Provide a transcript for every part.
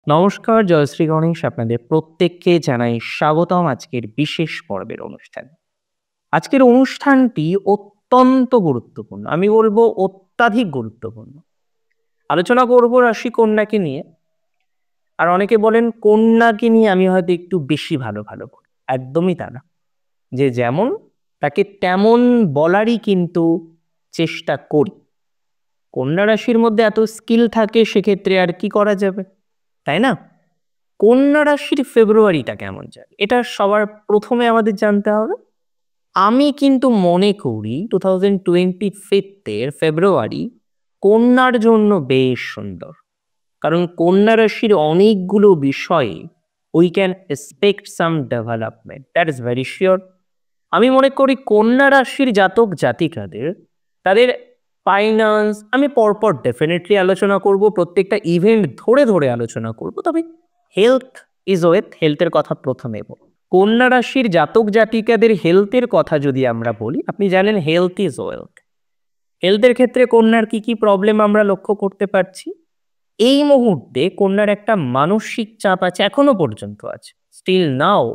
নমস্কার, জয়শ্রী গণেশ। আপনাদের প্রত্যেককে জানাই স্বাগতম আজকের বিশেষ পর্বের অনুষ্ঠানে। আজকের অনুষ্ঠানটি অত্যন্ত গুরুত্বপূর্ণ। আমি বলব অত্যাধিক গুরুত্বপূর্ণ। আলোচনা করব রাশি কন্যাকে নিয়ে। আর অনেকে বলেন কন্যাকে নিয়ে আমি হয়তো একটু বেশি ভালো বলি। একদমই তা না। যে যেমন তাকে তেমন বলারই কিন্তু চেষ্টা করি। কন্যা রাশির মধ্যে এত স্কিল থাকে সেক্ষেত্রে আর কি করা যাবে, তাই না? কন্যা রাশির ফেব্রুয়ারিটা কেমন যায় এটা সবার প্রথমে আমাদের জানতে হবে। আমি কিন্তু মনে করি 2025 ফেব্রুয়ারি কন্যার জন্য বেশ সুন্দর। কারণ কন্যা রাশির অনেকগুলো বিষয়ে we can expect some development, that is very sure. আমি মনে করি কন্যা রাশির জাতক জাতিকাদের তাদের ফাইন্যান্স আমি পরপর ডেফিনেটলি আলোচনা করব, প্রত্যেকটা ইভেন্ট ধরে ধরে আলোচনা করব, তবে হেলথ ইজ ওয়েথ, হেলথের কথা প্রথমে বলব। কন্যা রাশির জাতক জাতিকাদের হেলথের কথা যদি আমরা বলি, আপনি জানেন হেলথ ইজ ওয়েলথ। হেলথের ক্ষেত্রে কন্যার কি কি প্রবলেম আমরা লক্ষ্য করতে পারছি? এই মুহূর্তে কন্যার একটা মানসিক চাপ আছে, এখনো পর্যন্ত আছে, স্টিল নাও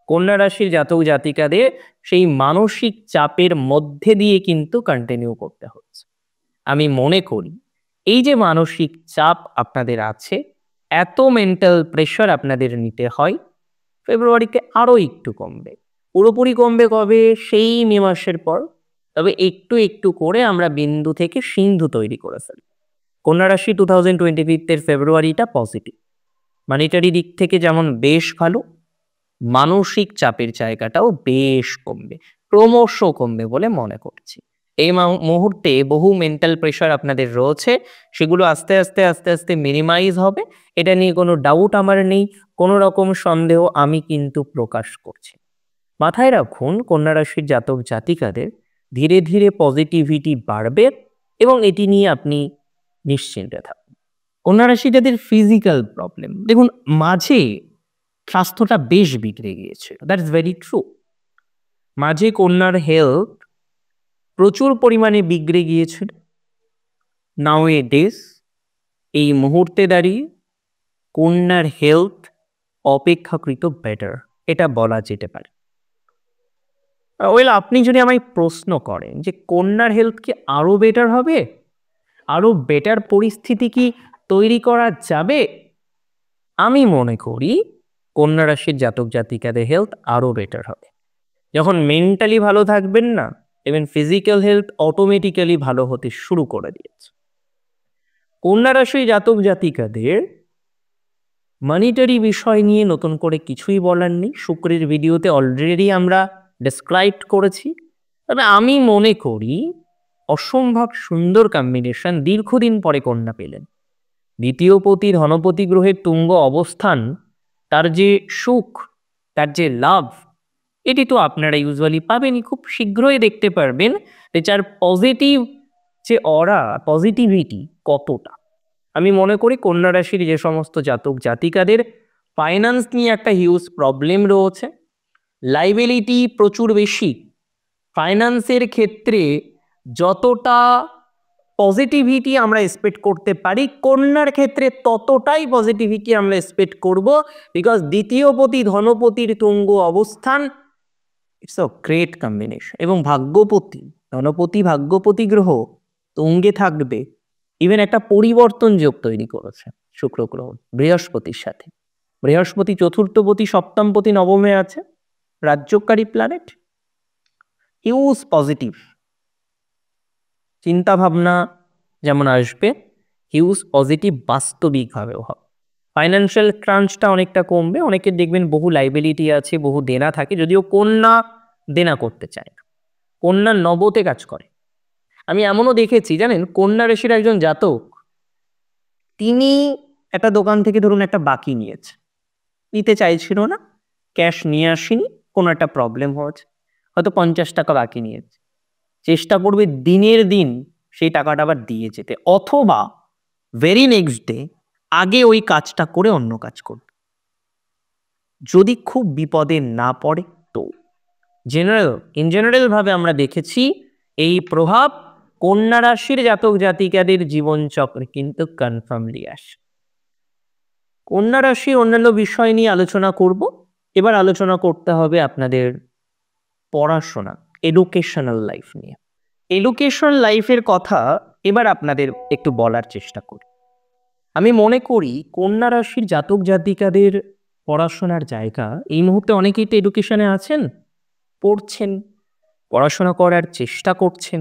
কন্যা রাশির জাতক জাতিকাদের সেই মানসিক চাপের মধ্যে দিয়ে কিন্তু কন্টিনিউ করতে হচ্ছে। আমি মনে করি এই যে মানসিক চাপ আপনাদের আছে, এত মেন্টাল প্রেশার আপনাদের নিতে হয়, ফেব্রুয়ারিতে আরও একটু কমবে। পুরোপুরি কমবে কবে? সেই মে মাসের পর। তবে একটু একটু করে আমরা বিন্দু থেকে সিন্ধু তৈরি করে ফেলি। কন্যা রাশি 2025 ফেব্রুয়ারিটা পজিটিভ। মানিটারি দিক থেকে যেমন বেশ ভালো, মানসিক চাপের জায়গাটাও বেশ কমবে, ক্রমশ কমবে বলে মনে করছি। এই মুহূর্তে বহু মেন্টাল প্রেশার আপনাদের রয়েছে, সেগুলো আস্তে আস্তে আস্তে আস্তে মিনিমাইজ হবে। এটা নিয়ে কোনো ডাউট আমার নেই, কোনো রকম সন্দেহ আমি কিন্তু প্রকাশ করছি। মাথায় রাখুন কন্যা রাশির জাতক জাতিকাদের ধীরে ধীরে পজিটিভিটি বাড়বে এবং এটি নিয়ে আপনি নিশ্চিন্তে থাকুন। কন্যা রাশি যাদের ফিজিক্যাল প্রবলেম, দেখুন মাঝে স্বাস্থ্যটা বেশ বিগড়ে গিয়েছিল, দ্যাট ইজ ভেরি ট্রু। মাঝে কন্যার হেলথ প্রচুর পরিমাণে বিগড়ে গিয়েছিল। নাও এ ডেজ, এই মুহূর্তে দাঁড়িয়ে কন্যার হেলথ অপেক্ষাকৃত বেটার, এটা বলা যেতে পারে। ওয়েল, আপনি যদি আমায় প্রশ্ন করেন যে কন্যার হেলথ কি আরও বেটার হবে, আরও বেটার পরিস্থিতি কি তৈরি করা যাবে, আমি মনে করি কন্যা রাশির জাতক জাতিকাদের হেলথ আরও বেটার হবে। যখন মেন্টালি ভালো থাকবেন না, ইভেন ফিজিক্যাল হেলথ অটোমেটিক্যালি ভালো হতে শুরু করে দিয়েছে। কন্যা রাশির জাতক জাতিকাদের মনিটারি বিষয় নিয়ে নতুন করে কিছুই বলার নেই, শুক্রের ভিডিওতে অলরেডি আমরা ডেসক্রাইব করেছি। তবে আমি মনে করি অসম্ভব সুন্দর কম্বিনেশন দীর্ঘদিন পরে কন্যা পেলেন। দ্বিতীয় পতি ধনপতি গ্রহের তুঙ্গ অবস্থান, তার যে সুখ, তার যে লাভ, এটি তো আপনারা ইউজুয়ালি পাবেনই, খুব শীঘ্রই দেখতে পারবেন যে যার পজিটিভ যে অরা, পজিটিভিটি কতটা। আমি মনে করি কন্যা রাশির যে সমস্ত জাতক জাতিকাদের ফাইন্যান্স নিয়ে একটা হিউজ প্রবলেম রয়েছে, লাইবিলিটি প্রচুর বেশি, ফাইন্যান্সের ক্ষেত্রে যতটা পজিটিভিটি আমরা এক্সপেক্ট করতে পারি কন্যার ক্ষেত্রে ততটাই পজিটিভিটি আমরা এক্সপেক্ট করব, বিকজ দ্বিতীয় পতি ধনপতির তুঙ্গ অবস্থান, ইটস আ গ্রেট কম্বিনেশন। এবং ভাগ্যপতি ধনপতি ভাগ্যপতি গ্রহ তুঙ্গে থাকবে, ইভেন একটা পরিবর্তন যোগ তৈরি করেছে শুক্র গ্রহ বৃহস্পতির সাথে। বৃহস্পতি চতুর্থপতি সপ্তমপতি নবমে আছে, রাজ্যকারী প্ল্যানেট, হিউজ পজিটিভ চিন্তা ভাবনা যেমন আসবে, হিউজ পজিটিভ বাস্তবিকভাবেও হবে। ফাইন্যান্সিয়াল ক্রাঞ্চটা অনেকটা কমবে। অনেকে দেখবেন বহু লাইবিলিটি আছে, বহু দেনা থাকে, যদিও কন্যা দেনা করতে চায় না, কন্যা নবতে কাজ করে। আমি এমনও দেখেছি জানেন, কন্যা রাশির একজন জাতক, তিনি একটা দোকান থেকে ধরুন একটা বাকি নিয়েছে, নিতে চাইছিল না, ক্যাশ নিয়ে আসেনি, কোনো একটা প্রবলেম হয়েছে, হয়তো 50 টাকা বাকি নিয়েছে, চেষ্টা করবে দিনের দিন সেই টাকাটা আবার দিয়ে যেতে, অথবা ভেরি নেক্সট ডে আগে ওই কাজটা করে অন্য কাজ করবে, যদি খুব বিপদে না পড়ে তো। ইন জেনারেল ভাবে আমরা দেখেছি এই প্রভাব কন্যা রাশির জাতক জাতিকাদের জীবনচক্রে কিন্তু কনফার্মলি আসে। কন্যা রাশির অন্যান্য বিষয় নিয়ে আলোচনা করব। এবার আলোচনা করতে হবে আপনাদের পড়াশোনা, এডুকেশনাল লাইফ নিয়ে। এডুকেশনাল লাইফের কথা এবার আপনাদের একটু বলার চেষ্টা করি। আমি মনে করি কন্যা রাশির জাতক জাতিকাদের পড়াশোনার জায়গা, এই মুহূর্তে অনেকেই তো এডুকেশনে আছেন, পড়ছেন, পড়াশোনা করার চেষ্টা করছেন।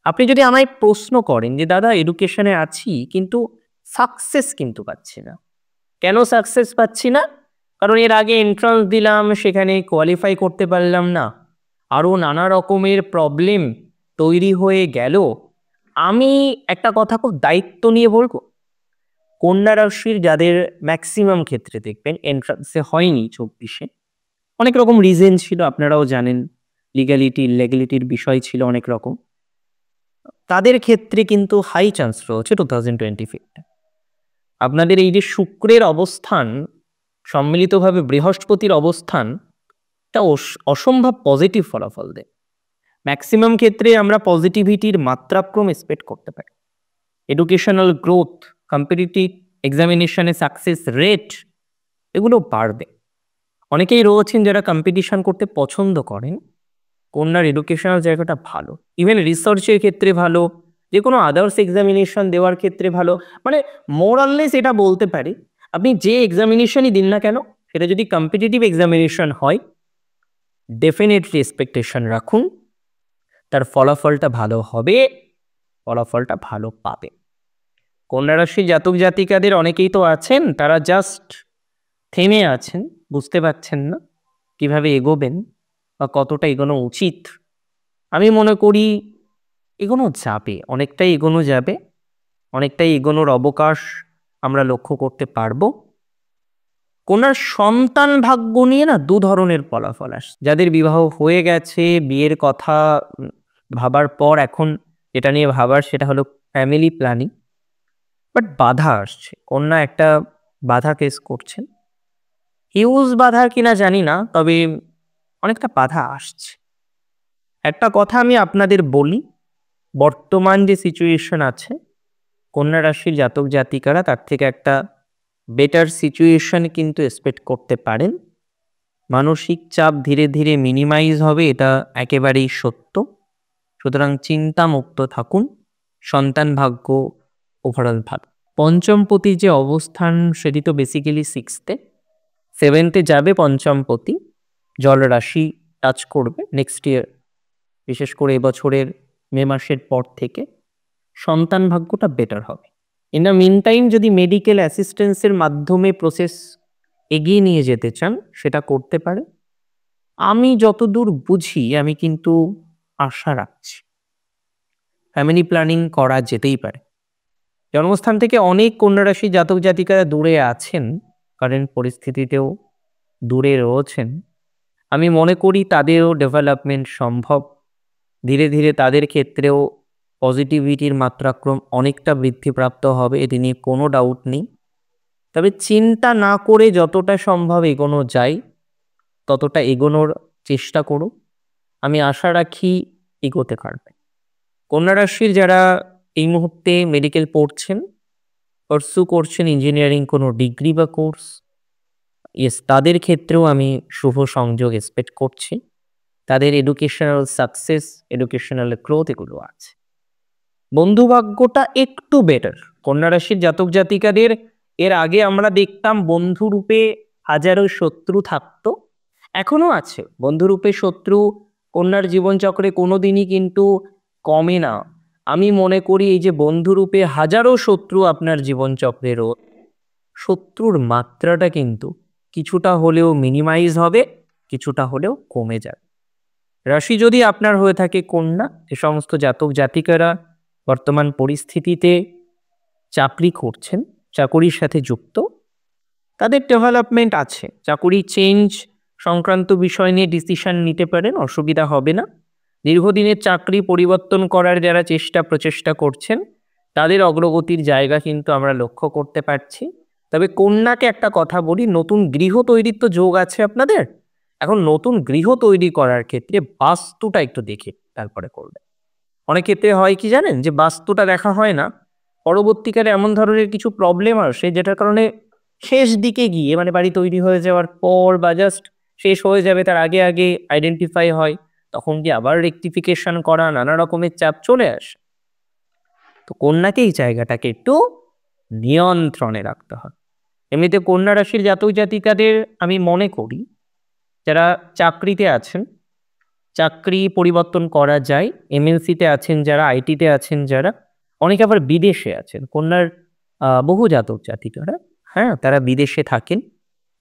আপনি যদি আমায় প্রশ্ন করেন যে দাদা এডুকেশনে আছি কিন্তু সাকসেস কিন্তু পাচ্ছি না, কেন সাকসেস পাচ্ছি না? কারণ এর আগে এন্ট্রান্স দিলাম, সেখানে কোয়ালিফাই করতে পারলাম না, আরও নানা রকমের প্রবলেম তৈরি হয়ে গেল। আমি একটা কথা খুব দায়িত্ব নিয়ে বলবো, কন্যা রাশির যাদের ম্যাক্সিমাম ক্ষেত্রে দেখবেন এন্ট্রান্সে হয়নি 24-এ, অনেক রকম রিজন ছিল, আপনারাও জানেন, লিগ্যালিটি ইলেগ্যালিটির বিষয় ছিল অনেক রকম, তাদের ক্ষেত্রে কিন্তু হাই চান্স রয়েছে 2025 আপনাদের এই যে শুক্রের অবস্থান, সম্মিলিতভাবে বৃহস্পতির অবস্থান, এটা অসম্ভব পজিটিভ ফলাফল দেয়। ম্যাক্সিমাম ক্ষেত্রে আমরা পজিটিভিটির মাত্রাক্রম এক্সপেক্ট করতে পারি। এডুকেশনাল গ্রোথ, কম্পিটিটিভ এক্সামিনেশনে সাকসেস রেট, এগুলো বাড়বে। অনেকেই রয়েছেন যারা কম্পিটিশন করতে পছন্দ করেন, কন্যার এডুকেশনাল জায়গাটা ভালো, ইভেন রিসার্চের ক্ষেত্রে ভালো, যে কোনো আদার্স এক্সামিনেশন দেওয়ার ক্ষেত্রে ভালো। মানে মোরাললেস এটা বলতে পারি, আপনি যে এক্সামিনেশনই দিন না কেন, সেটা যদি কম্পিটিটিভ এক্সামিনেশন হয়, ডেফিনেটলি এক্সপেকটেশন রাখুন তার ফলাফলটা ভালো হবে, ফলাফলটা ভালো পাবে। কন্যা রাশির জাতক জাতিকাদের অনেকেই তো আছেন, তারা জাস্ট থেমে আছেন, বুঝতে পারছেন না কিভাবে এগোবেন বা কতটা এগোনো উচিত। আমি মনে করি এগোনো যাবে, অনেকটাই এগোনো যাবে, অনেকটাই এগোনোর অবকাশ আমরা লক্ষ্য করতে পারবো। কন্যার সন্তান ভাগ্য নিয়ে না দু ধরনের ফলাফল আসে। যাদের বিবাহ হয়ে গেছে, বিয়ের কথা ভাবার পর এখন যেটা নিয়ে ভাবার সেটা হলো ফ্যামিলি প্ল্যানিং, বাট বাধা আসছে, কন্যা একটা বাধা ফেস করছেন। হিউজ বাধা কিনা জানি না, তবে অনেকটা বাধা আসছে। একটা কথা আমি আপনাদের বলি, বর্তমান যে সিচুয়েশন আছে, কন্যা রাশির জাতক জাতিকারা তার থেকে একটা বেটার সিচুয়েশন কিন্তু এক্সপেক্ট করতে পারেন। মানসিক চাপ ধীরে ধীরে মিনিমাইজ হবে, এটা একেবারেই সত্য। সুতরাং চিন্তামুক্ত থাকুন। সন্তান ভাগ্য ওভারঅল ভালো। পঞ্চমপতি যে অবস্থান, সেটি তো বেসিক্যালি 6th-এ, 7th-এ যাবে পঞ্চমপতি, জল রাশি টাচ করবে নেক্সট ইয়ার, বিশেষ করে এবছরের মে মাসের পর থেকে সন্তান ভাগ্যটা বেটার হবে। ইন দ্য মিন টাইম যদি মেডিকেল অ্যাসিস্ট্যান্সের মাধ্যমে প্রসেস এগিয়ে নিয়ে যেতে চান, সেটা করতে পারে। আমি যতদূর বুঝি, আমি কিন্তু আশা রাখছি ফ্যামিলি প্ল্যানিং করা যেতেই পারে। জন্মস্থান থেকে অনেক কন্যা রাশি জাতক জাতিকারা দূরে আছেন, কারেন্ট পরিস্থিতিতেও দূরে রয়েছেন। আমি মনে করি তাদেরও ডেভেলপমেন্ট সম্ভব। ধীরে ধীরে তাদের ক্ষেত্রেও পজিটিভিটির মাত্রাক্রম অনেকটা বৃদ্ধিপ্রাপ্ত হবে, এটি নিয়ে কোনো ডাউট নেই। তবে চিন্তা না করে যতটা সম্ভব এগোনো যায় ততটা এগোনোর চেষ্টা করুন। আমি আশা রাখি এগোতে পারবে। কন্যা রাশির যারা এই মুহূর্তে মেডিকেল পড়ছেন, পার্সু করছেন ইঞ্জিনিয়ারিং কোনো ডিগ্রি বা কোর্স, তাদের ক্ষেত্রেও আমি শুভ সংযোগ এক্সপেক্ট করছি। তাদের এডুকেশনাল সাকসেস, এডুকেশনাল গ্রোথ এগুলো আছে। বন্ধুভাগ্যটা একটু বেটার কন্যা রাশির জাতক জাতিকাদের। এর আগে আমরা দেখতাম বন্ধুরূপে হাজারো শত্রু থাকতো, এখনো আছে বন্ধুরূপে শত্রু। কন্যার জীবনচক্রে কোনোদিনই কিন্তু কমে না। আমি মনে করি এই যে বন্ধুরূপে হাজারো শত্রু আপনার জীবনচক্রেরও, শত্রুর মাত্রাটা কিন্তু কিছুটা হলেও মিনিমাইজ হবে, কিছুটা হলেও কমে যাবে। রাশি যদি আপনার হয়ে থাকে কন্যা, এ সমস্ত জাতক জাতিকারা বর্তমান পরিস্থিতিতে চাকরি করছেন, চাকুরির সাথে যুক্ত, তাদের ডেভেলপমেন্ট আছে। চাকুরি চেঞ্জ সংক্রান্ত বিষয় নিয়ে ডিসিশন নিতে পারেন, অসুবিধা হবে না। দীর্ঘদিনের চাকরি পরিবর্তন করার যারা প্রচেষ্টা করছেন, তাদের অগ্রগতির জায়গা কিন্তু আমরা লক্ষ্য করতে পারছি। তবে কন্যাকে একটা কথা বলি, নতুন গৃহ তৈরির তো যোগ আছে আপনাদের। এখন নতুন গৃহ তৈরি করার ক্ষেত্রে বাস্তুটা একটু দেখে তারপরে করবে। অনেক ক্ষেত্রে হয় কি জানেন, যে বাস্তুটা দেখা হয় না, পরবর্তীকালে এমন ধরনের কিছু প্রবলেম আসে যেটার কারণে শেষ দিকে গিয়ে মানে বাড়ি তৈরি হয়ে যাওয়ার পর বা জাস্ট শেষ হয়ে যাবে তার আগে আগে আইডেন্টিফাই হয়, তখন কি আবার রেকটিফিকেশন করা, নানা রকমের চাপ চলে আসে। তো কন্যাকে এই জায়গাটাকে একটু নিয়ন্ত্রণে রাখতে হয়। এমনিতে কন্যা রাশির জাতক জাতিকাদের আমি মনে করি যারা চাকরিতে আছেন, চাকরি পরিবর্তন করা যায়, এমএনসিতে আছেন যারা, আইটিতে আছেন যারা, অনেকে আবার বিদেশে আছেন। কন্যার বহু জাতক জাতিকারা, হ্যাঁ, তারা বিদেশে থাকেন,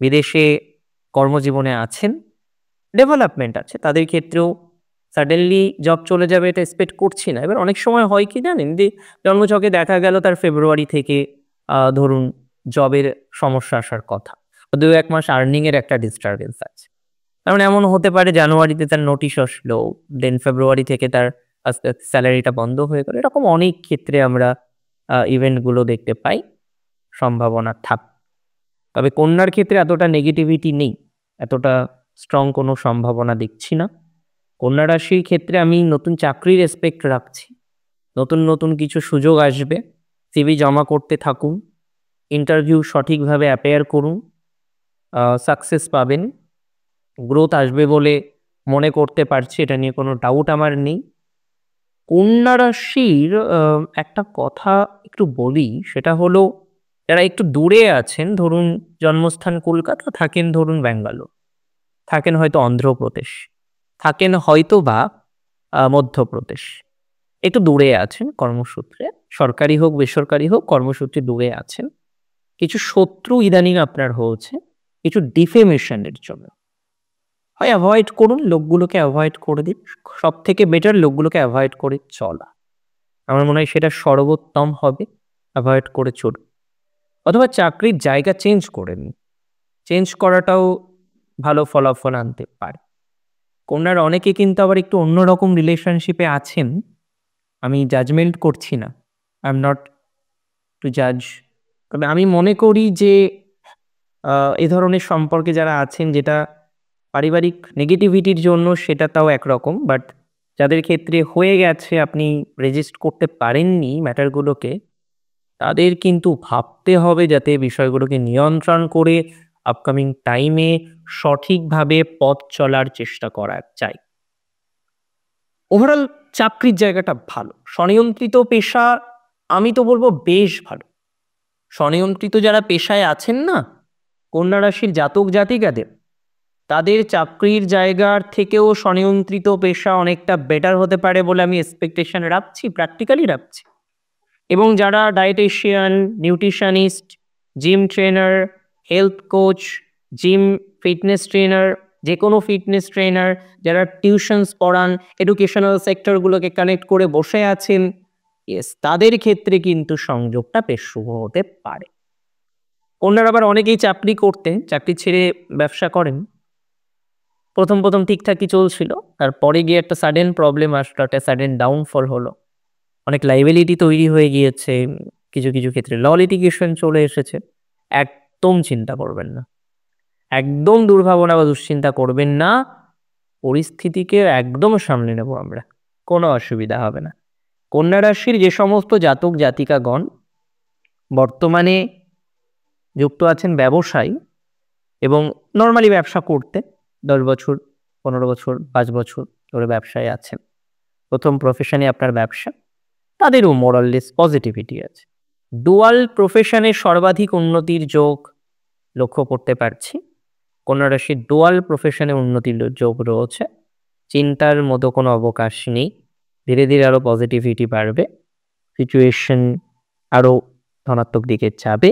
বিদেশে কর্মজীবনে আছেন, ডেভেলপমেন্ট আছে, তাদের ক্ষেত্রেও সাডেনলি জব চলে যাবে এটা এক্সপেক্ট করছি না। এবার অনেক সময় হয় কি জানেন, যে জন্মছকে দেখা গেল তার ফেব্রুয়ারি থেকে ধরুন জবের সমস্যা আসার কথা, 2-1 মাস আর্নিং এর একটা ডিস্টারবেন্স আছে। কারণ এমন হতে পারে জানুয়ারিতে তার নোটিশ আসলো, দেন ফেব্রুয়ারি থেকে তার আস্তে আস্তে স্যালারিটা বন্ধ হয়ে গেল। এরকম অনেক ক্ষেত্রে আমরা ইভেন্টগুলো দেখতে পাই, সম্ভাবনা থাক। তবে কন্যার ক্ষেত্রে এতটা নেগেটিভিটি নেই, এতটা স্ট্রং কোনো সম্ভাবনা দেখছি না। কন্যা রাশির ক্ষেত্রে আমি নতুন চাকরির এক্সপেক্ট রাখছি, নতুন নতুন কিছু সুযোগ আসবে, সিভি জমা করতে থাকুন, ইন্টারভিউ সঠিকভাবে অ্যাপেয়ার করুন, সাকসেস পাবেন, গ্রোথ আসবে বলে মনে করতে পারছি, এটা নিয়ে কোনো ডাউট আমার নেই। কন্যা রাশির একটা কথা একটু বলি, সেটা হলো যারা একটু দূরে আছেন, ধরুন জন্মস্থান কলকাতা, থাকেন ধরুন ব্যাঙ্গালোর, থাকেন হয়তো অন্ধ্রপ্রদেশ, থাকেন হয়তো বা মধ্যপ্রদেশ, একটু দূরে আছেন কর্মসূত্রে, সরকারি হোক বেসরকারি হোক কর্মসূত্রে দূরে আছেন, কিছু শত্রু ইদানিং আপনার হয়েছে কিছু ডিফেমেশনের জন্য, হয় অ্যাভয়েড করুন, লোকগুলোকে অ্যাভয়েড করে দিন। সব থেকে বেটার লোকগুলোকে অ্যাভয়েড করে চলা, আমার মনে হয় সেটা সর্বোত্তম হবে, অ্যাভয়েড করে চলুন। অথবা চাকরির জায়গা চেঞ্জ করে নিন, চেঞ্জ করাটাও ভালো ফলাফল আনতে পারে। কন্যার অনেকে কিন্তু আবার একটু অন্যরকম রিলেশনশিপে আছেন, আমি জাজমেন্ট করছি না, আই এম নট টু জাজ, তবে আমি মনে করি যে এ ধরনের সম্পর্কে যারা আছেন, যেটা পারিবারিক নেগেটিভিটির জন্য সেটা তাও একরকম, বাট যাদের ক্ষেত্রে হয়ে গেছে, আপনি রেজিস্ট করতে পারেননি ম্যাটারগুলোকে, তাদের কিন্তু ভাবতে হবে যাতে বিষয়গুলোকে নিয়ন্ত্রণ করে আপকামিং টাইমে সঠিকভাবে পথ চলার চেষ্টা করা যায়। ওভারঅল চাকরির জায়গাটা ভালো, স্বনিয়ন্ত্রিত পেশা আমি তো বলবো বেশ ভালো। স্বনিয়ন্ত্রিত যারা পেশায় আছেন না, কন্যা রাশির জাতক জাতিকাদের, তাদের চাকরির জায়গার থেকেও স্বনিয়ন্ত্রিত পেশা অনেকটা বেটার হতে পারে বলে আমি এক্সপেকটেশন রাখছি, প্র্যাকটিক্যালি রাখছি। এবং যারা dietician, nutritionist, gym trainer, health coach, gym fitness trainer, যে কোনো ফিটনেস ট্রেনার, যারা টিউশনস পড়ান, এডুকেশনাল সেক্টরগুলোকে কানেক্ট করে বসে আছেন, ইয়েস, তাদের ক্ষেত্রে কিন্তু সংযোগটা বেশ শুভ হতে পারে। অন্যরা আবার অনেকেই চাকরি করতেন, চাকরি ছেড়ে ব্যবসা করেন, প্রথম প্রথম ঠিকঠাকই চলছিল, তারপরে গিয়ে একটা সাডেন প্রবলেম আসলো, একটা সাডেন ডাউনফল হলো, অনেক লাইবিলিটি তৈরি হয়ে গিয়েছে, কিছু কিছু ক্ষেত্রে ল লিটিগেশন চলে এসেছে। একদম চিন্তা করবেন না, একদম দুর্ভাবনা বা দুশ্চিন্তা করবেন না, পরিস্থিতিকে একদম সামলে নেব আমরা, কোনো অসুবিধা হবে না। কন্যা রাশির যে সমস্ত জাতক জাতিকাগণ বর্তমানে যুক্ত আছেন ব্যবসায় এবং নর্মালি ব্যবসা করতে 10 বছর, 15 বছর, 5 বছর ধরে ব্যবসায় আছেন, প্রথম প্রফেশনে আপনার ব্যবসা, তাদেরও মোরাললেস পজিটিভিটি আছে। ডুয়াল প্রফেশনে সর্বাধিক উন্নতির যোগ লক্ষ্য করতে পারছি। কন্যা রাশির ডুয়াল প্রফেশনে উন্নতির যোগ রয়েছে, চিন্তার মতো কোনো অবকাশ নেই, ধীরে ধীরে আরও পজিটিভিটি বাড়বে, সিচুয়েশন আরও ধনাত্মক দিকে যাবে,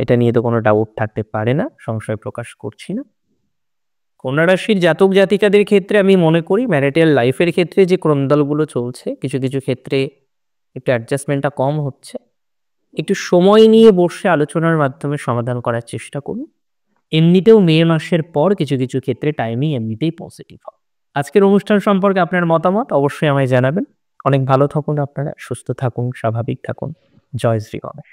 এটা নিয়ে তো কোনো ডাউট থাকতে পারে না, সংশয় প্রকাশ করছি না। কন্যা রাশির জাতক জাতিকাদের ক্ষেত্রে আমি মনে করি ম্যারিটাল লাইফের ক্ষেত্রে যে ক্রন্দলগুলো চলছে, কিছু কিছু ক্ষেত্রে একটু অ্যাডজাস্টমেন্টটা কম হচ্ছে, একটু সময় নিয়ে বসে আলোচনার মাধ্যমে সমাধান করার চেষ্টা করুন। এমনিতেও মে মাসের পর কিছু কিছু ক্ষেত্রে টাইমিং এমনিতেই পজিটিভ হয়। আজকের অনুষ্ঠান সম্পর্কে আপনার মতামত অবশ্যই আমায় জানাবেন। অনেক ভালো থাকুন আপনারা, সুস্থ থাকুন, স্বাভাবিক থাকুন। জয় শ্রী গণেশ।